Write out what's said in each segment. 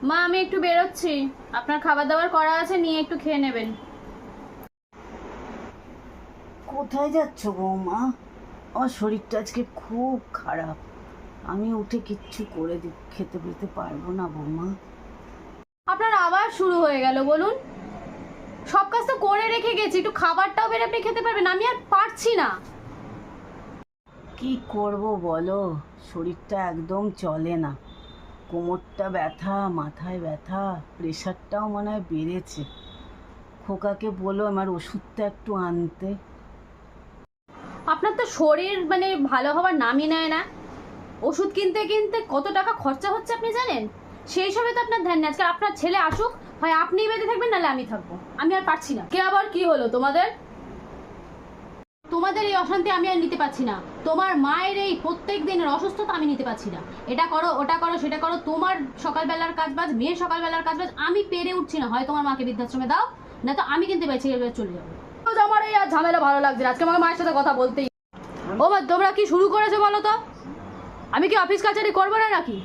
মা আমি একটু বেরোচ্ছি, আপনার খাবার দাবার করা আছে, নিয়ে একটু খেয়ে নেবেন। কোথায় যাচ্ছ বৌমা? আমার শরীরটা আজকে খুব খারাপ। আমি উঠে কিচ্ছু করে খেতে পেতে পারবো না বৌমা। আপনার আবার শুরু হয়ে গেল, বলুন। সব কাজ তো করে রেখে গেছি, একটু খাবারটাও বের আপনি খেতে পারবেন? আমি আর পারছি না। কি করব বলো, শরীরটা একদম চলে না। কোমরটা ব্যথা, মাথায় ব্যথা, প্রেশারটাও মনে হয় বেড়েছে। খোকাকে বলো আমার ওষুধটা একটু আনতে। আপনার তো শরীর ভালো হওয়ার নামই নেয় না। ওষুধ কিনতে কিনতে কত টাকা খরচা হচ্ছে আপনি জানেন? সেই সবে তো আপনার ধ্যান নেই। আজকে আপনার ছেলে আসুক, হয় আপনি বেঁধে থাকবেন, নাহলে আমি থাকবো। আমি আর পারছি না। কে আবার কি হলো তোমাদের? তোমাদের এই অশান্তি আমি আর নিতে পারছি না। তোমার মায়ের এই প্রত্যেক দিনের অসুস্থতা আমি নিতে পারছি না। এটা করো, ওটা করো, সেটা করো। তোমার সকালবেলার কাজবাজ, মেয়ের সকালবেলার কাজবাজ, আমি পেরে উঠছি না। হয় তোমার মাকে বৃদ্ধাশ্রমে দাও, না তো আমি কিন্তু বেঁচে চলে যাবো। আমার এই আর ঝামেলা ভালো লাগছে না। আজকে আমাকে মায়ের সাথে কথা বলতেই। ও মা, তোমরা কি শুরু করেছো বলো তো? আমি কি অফিস কাছারি করবো না নাকি?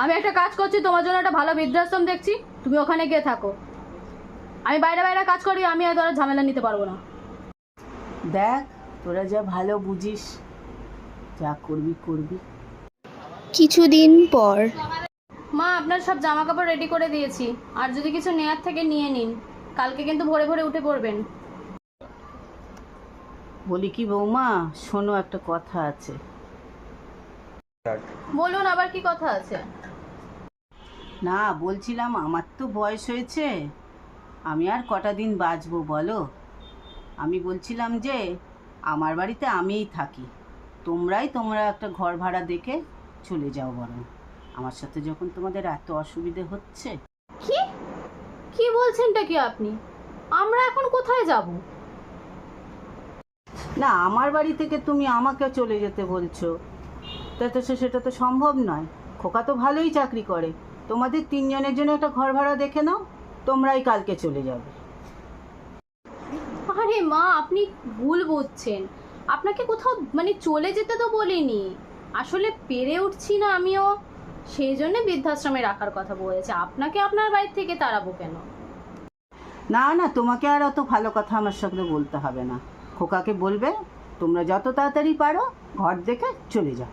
আমি একটা কাজ করছি, তোমার জন্য একটা ভালো বৃদ্ধাশ্রম দেখছি, তুমি ওখানে গিয়ে থাকো। আমি বাইরে বাইরে কাজ করি, আমি আর ধরো ঝামেলা নিতে পারবো না। দেখ, তোরা যা ভালো বুঝিস, যা করবি করবি। কিছুদিন পর। মা, আপনার সব জামা কাপড় রেডি করে দিয়েছি, আর যদি কিছু নেয়ার থেকে নিয়ে নিন। কালকে কিন্তু ভোরে ভোরে উঠে পড়বেন। বলি কি বৌমা, শোনো একটা কথা আছে। বলুন, আবার কি কথা আছে? না, বলছিলাম আমার তো বয়স হয়েছে, আমি আর কটা দিন বাঁচবো বলো? আমি বলছিলাম যে আমার বাড়িতে আমিই থাকি, তোমরা একটা ঘর ভাড়া দেখে চলে যাও বরং। আমার সাথে যখন তোমাদের এত অসুবিধে হচ্ছে। কি কি বলছেনটা কি আপনি? আমরা এখন কোথায় যাব? না, আমার বাড়ি থেকে তুমি আমাকে চলে যেতে বলছো, সেটা তো সম্ভব নয়। খোকা তো ভালোই চাকরি করে, তোমাদের তিনজনের জন্য একটা ঘর ভাড়া দেখে নাও, তোমরাই কালকে চলে যাবে। আরে মা, আপনি ভুল বুঝছেন। আপনাকে কোথাও চলে যেতে তো বলিনি। আসলে পেরে উঠছি না আমিও, সেই জন্য বৃদ্ধাশ্রমে রাখার কথা বলেছে। আপনাকে আপনার বাড়ি থেকে তাড়াবো কেন? না না, তোমাকে আর অত ভালো কথা আমার সাথে বলতে হবে না। খোকাকে বলবে তোমরা যত তাড়াতাড়ি পারো ঘর দেখে চলে যাও।